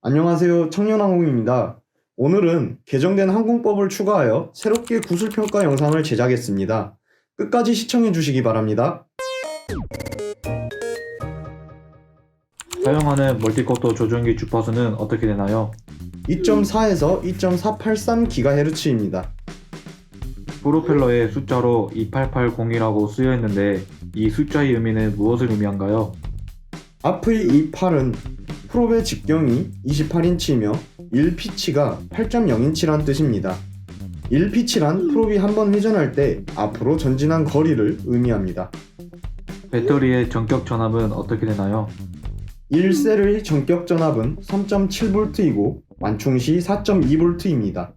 안녕하세요. 청년항공입니다. 오늘은 개정된 항공법을 추가하여 새롭게 구술평가 영상을 제작했습니다. 끝까지 시청해 주시기 바랍니다. 사용하는 멀티커터 조종기 주파수는 어떻게 되나요? 2.4에서 2.483GHz입니다. 프로펠러에 숫자로 2880이라고 쓰여 있는데 이 숫자의 의미는 무엇을 의미한가요? 앞의 이 8은 프롭의 직경이 28인치이며 1피치가 8.0인치란 뜻입니다. 1피치란 프롭이 한번 회전할 때 앞으로 전진한 거리를 의미합니다. 배터리의 전격 전압은 어떻게 되나요? 1셀의 전격 전압은 3.7V이고 완충 시 4.2V입니다.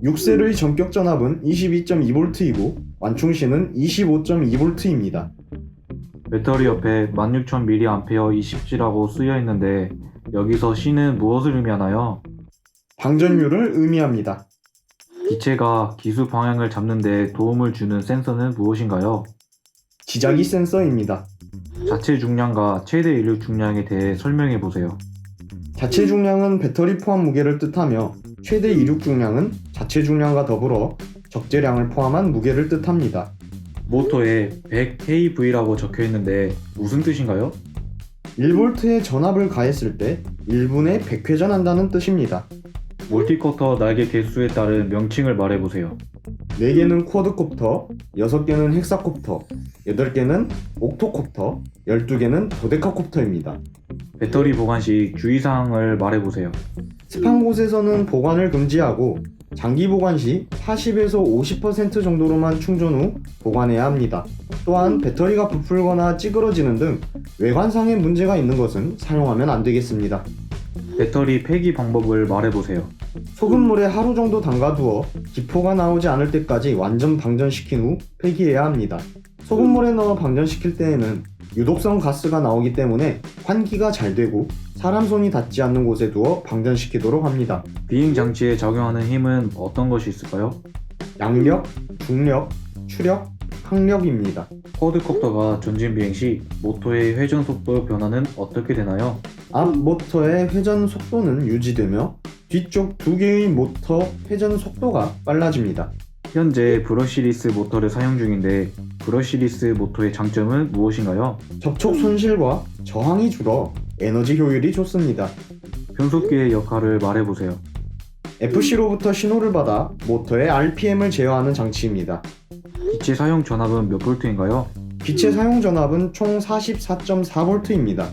6셀의 전격 전압은 22.2V이고 완충 시는 25.2V입니다. 배터리 옆에 16,000mAh 20G라고 쓰여 있는데 여기서 C는 무엇을 의미하나요? 방전율을 의미합니다. 기체가 기수 방향을 잡는 데 도움을 주는 센서는 무엇인가요? 지자기 센서입니다. 자체 중량과 최대 이륙 중량에 대해 설명해 보세요. 자체 중량은 배터리 포함 무게를 뜻하며 최대 이륙 중량은 자체 중량과 더불어 적재량을 포함한 무게를 뜻합니다. 모터에 100kV라고 적혀 있는데 무슨 뜻인가요? 1V의 전압을 가했을 때 1분에 100회전한다는 뜻입니다. 멀티커터 날개 개수에 따른 명칭을 말해보세요. 4개는 쿼드콥터, 6개는 헥사콥터, 8개는 옥토콥터, 12개는 도데카콥터입니다. 배터리 보관 시 주의사항을 말해보세요. 습한 곳에서는 보관을 금지하고 장기 보관 시 40에서 50% 정도로만 충전 후 보관해야 합니다. 또한 배터리가 부풀거나 찌그러지는 등 외관상의 문제가 있는 것은 사용하면 안 되겠습니다. 배터리 폐기 방법을 말해보세요. 소금물에 하루 정도 담가두어 기포가 나오지 않을 때까지 완전 방전시킨 후 폐기해야 합니다. 소금물에 넣어 방전시킬 때에는 유독성 가스가 나오기 때문에 환기가 잘 되고 사람 손이 닿지 않는 곳에 두어 방전시키도록 합니다. 비행장치에 작용하는 힘은 어떤 것이 있을까요? 양력, 중력, 추력, 항력입니다. 쿼드콥터가 전진 비행 시 모터의 회전 속도 변화는 어떻게 되나요? 앞 모터의 회전 속도는 유지되며 뒤쪽 두 개의 모터 회전 속도가 빨라집니다. 현재 브러시리스 모터를 사용 중인데 브러시리스 모터의 장점은 무엇인가요? 접촉 손실과 저항이 줄어 에너지 효율이 좋습니다. 변속기의 역할을 말해보세요. FC로부터 신호를 받아 모터의 RPM을 제어하는 장치입니다. 기체 사용 전압은 몇 볼트인가요? 기체 사용 전압은 총 44.4V입니다.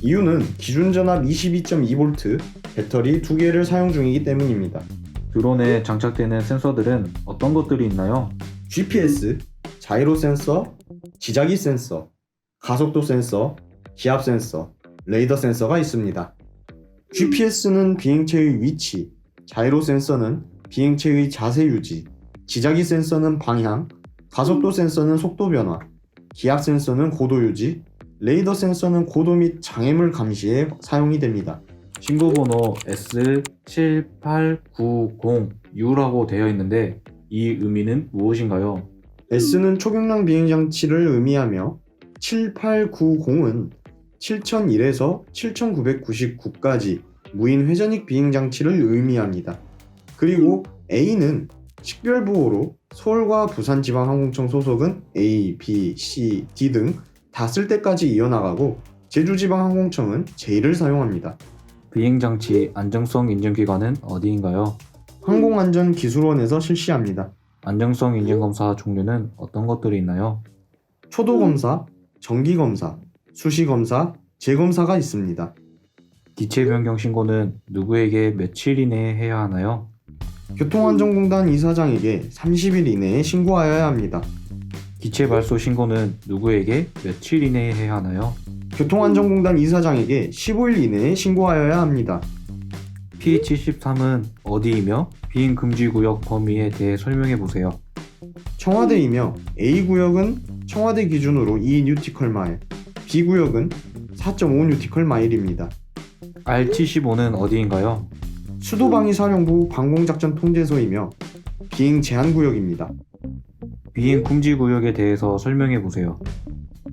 이유는 기준 전압 22.2V, 배터리 2개를 사용 중이기 때문입니다. 드론에 장착되는 센서들은 어떤 것들이 있나요? GPS, 자이로 센서, 지자기 센서, 가속도 센서, 기압 센서, 레이더 센서가 있습니다. GPS는 비행체의 위치, 자이로 센서는 비행체의 자세 유지, 지자기 센서는 방향, 가속도 센서는 속도 변화, 기압 센서는 고도 유지, 레이더 센서는 고도 및 장애물 감시에 사용이 됩니다. 신고번호 S7890U라고 되어 있는데 이 의미는 무엇인가요? S는 초경량 비행장치를 의미하며 7890은 7001에서 7999까지 무인 회전익 비행장치를 의미합니다. 그리고 A는 식별부호로 서울과 부산지방항공청 소속은 A, B, C, D 등 다 쓸 때까지 이어나가고 제주지방항공청은 J를 사용합니다. 비행장치 안정성 인증기관은 어디인가요? 항공안전기술원에서 실시합니다. 안정성 인증검사 종류는 어떤 것들이 있나요? 초도검사, 정기검사, 수시검사, 재검사가 있습니다. 기체 변경 신고는 누구에게 며칠 이내에 해야 하나요? 교통안전공단 이사장에게 30일 이내에 신고하여야 합니다. 기체 발소 신고는 누구에게 며칠 이내에 해야 하나요? 교통안전공단 이사장에게 15일 이내에 신고하여야 합니다. P73은 어디이며 비행금지구역 범위에 대해 설명해 보세요. 청와대이며 A구역은 청와대 기준으로 2뉴티컬마일, B구역은 4.5뉴티컬마일입니다. R75는 어디인가요? 수도방위사령부 방공작전 통제소이며 비행 제한구역입니다. 비행 금지구역에 대해서 설명해 보세요.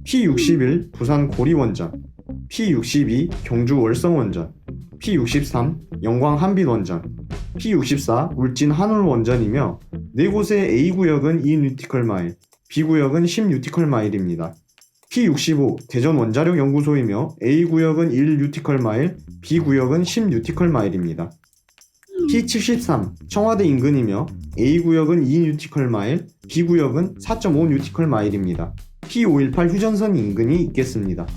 P61 부산 고리원전, P62 경주 월성원전, P63 영광 한빛 원전, P64 울진 한울 원전이며 네 곳의 A구역은 2뉴티컬 마일, B구역은 10뉴티컬 마일입니다. P65 대전 원자력 연구소이며 A구역은 1뉴티컬 마일, B구역은 10뉴티컬 마일입니다. P73 청와대 인근이며 A구역은 2뉴티컬 마일, B구역은 4.5뉴티컬 마일입니다. P518 휴전선 인근이 있겠습니다.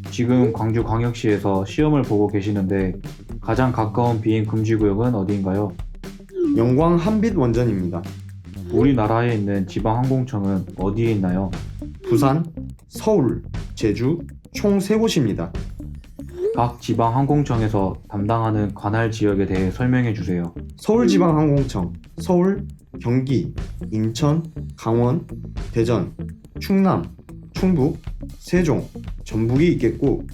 지금 광주광역시에서 시험을 보고 계시는데 가장 가까운 비행 금지 구역은 어디인가요? 영광 한빛 원전입니다. 우리나라에 있는 지방항공청은 어디에 있나요? 부산, 서울, 제주 총 3곳입니다. 각 지방항공청에서 담당하는 관할 지역에 대해 설명해 주세요. 서울지방항공청, 서울, 경기, 인천, 강원, 대전, 충남, 충북, 세종, 전북이 있겠고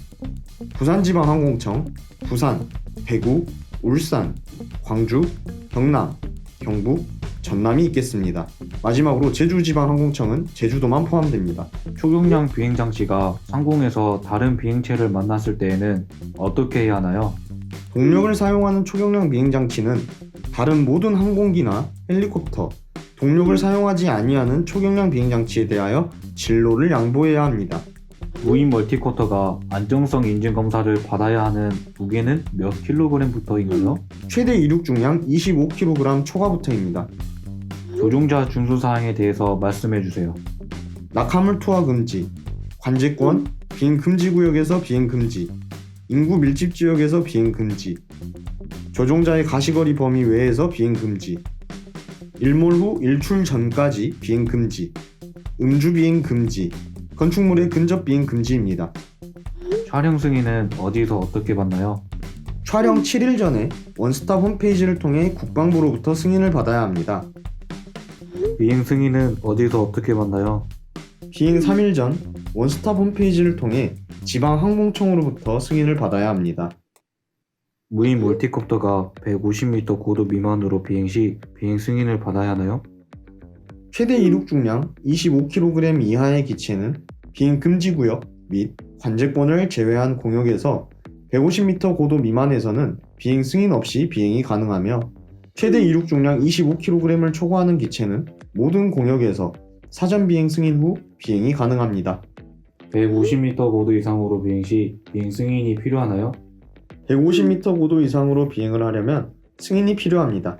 부산지방항공청, 부산, 대구, 울산, 광주, 경남, 경북, 전남이 있겠습니다. 마지막으로 제주지방항공청은 제주도만 포함됩니다. 초경량 비행장치가 상공에서 다른 비행체를 만났을 때에는 어떻게 해야 하나요? 동력을 사용하는 초경량 비행장치는 다른 모든 항공기나 헬리콥터, 동력을 사용하지 아니하는 초경량 비행장치에 대하여 진로를 양보해야 합니다. 무인 멀티쿼터가 안정성 인증 검사를 받아야 하는 무게는 몇 킬로그램부터인가요? 최대 이륙 중량 25kg 초과부터입니다. 조종자 준수 사항에 대해서 말씀해 주세요. 낙하물 투하 금지, 관제권, 비행 금지 구역에서 비행 금지, 인구 밀집 지역에서 비행 금지, 조종자의 가시거리 범위 외에서 비행 금지, 일몰 후 일출 전까지 비행 금지, 음주 비행 금지, 건축물의 근접 비행 금지입니다. 촬영 승인은 어디서 어떻게 받나요? 촬영 7일 전에 원스톱 홈페이지를 통해 국방부로부터 승인을 받아야 합니다. 비행 승인은 어디서 어떻게 받나요? 비행 3일 전 원스톱 홈페이지를 통해 지방항공청으로부터 승인을 받아야 합니다. 무인 멀티콥터가 150m 고도 미만으로 비행 시 비행 승인을 받아야 하나요? 최대 이륙 중량 25kg 이하의 기체는 비행 금지 구역 및 관제권을 제외한 공역에서 150m 고도 미만에서는 비행 승인 없이 비행이 가능하며 최대 이륙 중량 25kg을 초과하는 기체는 모든 공역에서 사전 비행 승인 후 비행이 가능합니다. 150m 고도 이상으로 비행 시 비행 승인이 필요하나요? 150m 고도 이상으로 비행을 하려면 승인이 필요합니다.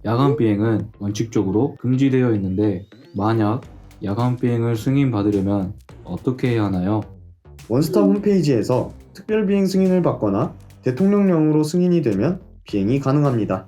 야간 비행은 원칙적으로 금지되어 있는데 만약 야간 비행을 승인받으려면 어떻게 해야 하나요? 원스톱 홈페이지에서 특별 비행 승인을 받거나 대통령령으로 승인이 되면 비행이 가능합니다.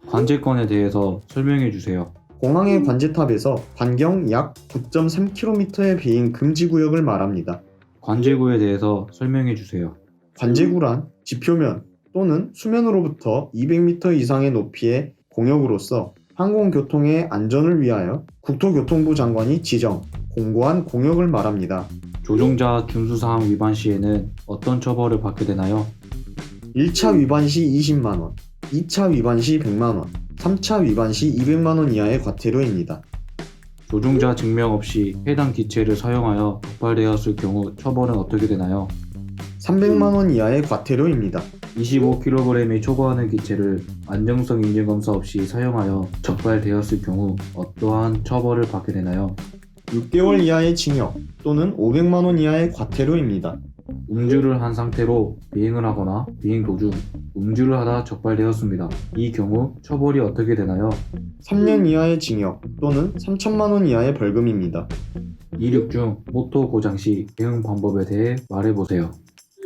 관제권에 대해서 설명해 주세요. 공항의 관제탑에서 반경 약 9.3km의 비행 금지 구역을 말합니다. 관제구에 대해서 설명해 주세요. 관제구란 지표면 또는 수면으로부터 200m 이상의 높이의 공역으로서 항공교통의 안전을 위하여 국토교통부 장관이 지정, 공고한 공역을 말합니다. 조종자 준수사항 위반 시에는 어떤 처벌을 받게 되나요? 1차 위반 시 20만원, 2차 위반 시 100만원, 3차 위반 시 200만원 이하의 과태료입니다. 조종자 증명 없이 해당 기체를 사용하여 적발되었을 경우 처벌은 어떻게 되나요? 300만원 이하의 과태료입니다. 25kg이 초과하는 기체를 안정성 인증 검사 없이 사용하여 적발되었을 경우 어떠한 처벌을 받게 되나요? 6개월 이하의 징역 또는 500만원 이하의 과태료입니다. 음주를 한 상태로 비행을 하거나 비행 도중 음주를 하다 적발되었습니다. 이 경우 처벌이 어떻게 되나요? 3년 이하의 징역 또는 3천만원 이하의 벌금입니다. 이륙 중 모터 고장 시 대응 방법에 대해 말해보세요.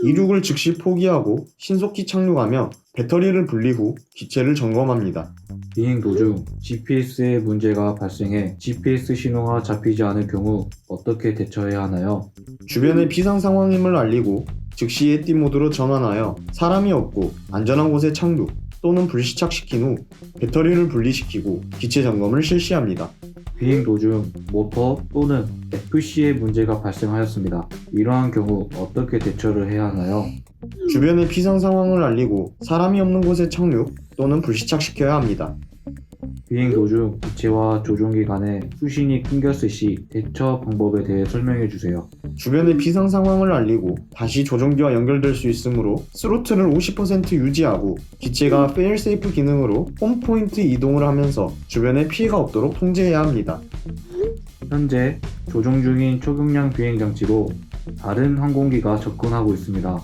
이륙을 즉시 포기하고 신속히 착륙하며 배터리를 분리 후 기체를 점검합니다. 비행 도중 GPS에 문제가 발생해 GPS 신호가 잡히지 않을 경우 어떻게 대처해야 하나요? 주변의 비상 상황임을 알리고 즉시 예띠 모드로 전환하여 사람이 없고 안전한 곳에 착륙 또는 불시착시킨 후 배터리를 분리시키고 기체 점검을 실시합니다. 비행 도중 모터 또는 FC에 문제가 발생하였습니다. 이러한 경우 어떻게 대처를 해야 하나요? 주변의 비상 상황을 알리고 사람이 없는 곳에 착륙 또는 불시착시켜야 합니다. 비행 도중 기체와 조종기 간에 수신이 끊겼을 시 대처 방법에 대해 설명해 주세요. 주변의 비상 상황을 알리고 다시 조종기와 연결될 수 있으므로 스로틀을 50% 유지하고 기체가 페일세이프 기능으로 홈포인트 이동을 하면서 주변에 피해가 없도록 통제해야 합니다. 현재 조종 중인 초경량 비행 장치로 다른 항공기가 접근하고 있습니다.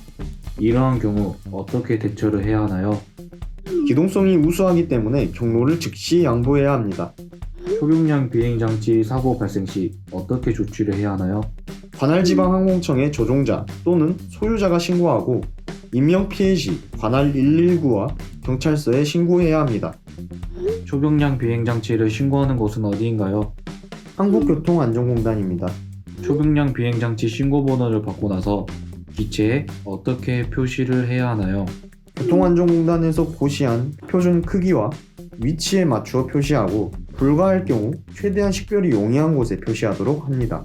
이러한 경우 어떻게 대처를 해야 하나요? 기동성이 우수하기 때문에 경로를 즉시 양보해야 합니다. 초경량 비행 장치 사고 발생 시 어떻게 조치를 해야 하나요? 관할 지방 항공청에 조종자 또는 소유자가 신고하고 인명 피해 시 관할 119와 경찰서에 신고해야 합니다. 초경량 비행 장치를 신고하는 곳은 어디인가요? 한국교통안전공단입니다. 초경량 비행 장치 신고 번호를 받고 나서 기체에 어떻게 표시를 해야 하나요? 교통안전공단에서 고시한 표준 크기와 위치에 맞추어 표시하고 불가할 경우 최대한 식별이 용이한 곳에 표시하도록 합니다.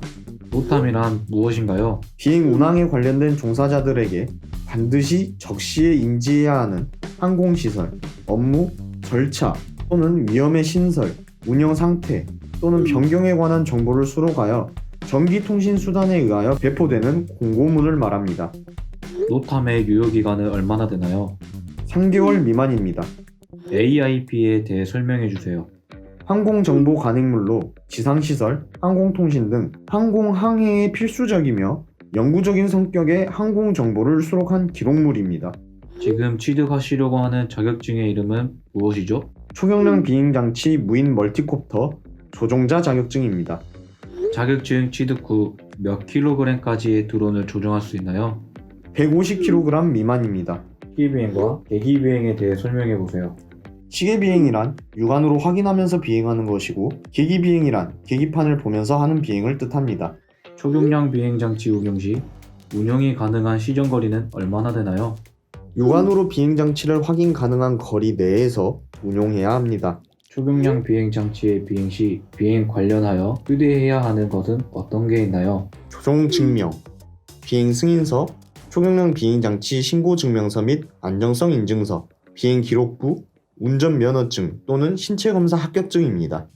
노탐이란 무엇인가요? 비행 운항에 관련된 종사자들에게 반드시 적시에 인지해야 하는 항공시설, 업무, 절차 또는 위험의 신설, 운영 상태 또는 변경에 관한 정보를 수록하여 전기통신수단에 의하여 배포되는 공고문을 말합니다. 노탐의 유효기간은 얼마나 되나요? 3개월 미만입니다. AIP에 대해 설명해 주세요. 항공정보 간행물로 지상시설, 항공통신 등 항공항해에 필수적이며 영구적인 성격의 항공정보를 수록한 기록물입니다. 지금 취득하시려고 하는 자격증의 이름은 무엇이죠? 초경량 비행장치 무인 멀티콥터 조종자 자격증입니다. 자격증 취득 후 몇 킬로그램까지의 드론을 조종할 수 있나요? 150kg 미만입니다. 시계비행과 계기비행에 대해 설명해 보세요. 시계비행이란 육안으로 확인하면서 비행하는 것이고 계기비행이란 계기판을 보면서 하는 비행을 뜻합니다. 초경량 비행장치 운용 시 운용이 가능한 시전거리는 얼마나 되나요? 육안으로 비행장치를 확인 가능한 거리 내에서 운용해야 합니다. 초경량 비행장치의 비행 시 비행 관련하여 휴대해야 하는 것은 어떤 게 있나요? 조종 증명, 비행 승인서, 초경량 비행장치 신고 증명서 및 안정성 인증서, 비행 기록부, 운전 면허증 또는 신체 검사 합격증입니다.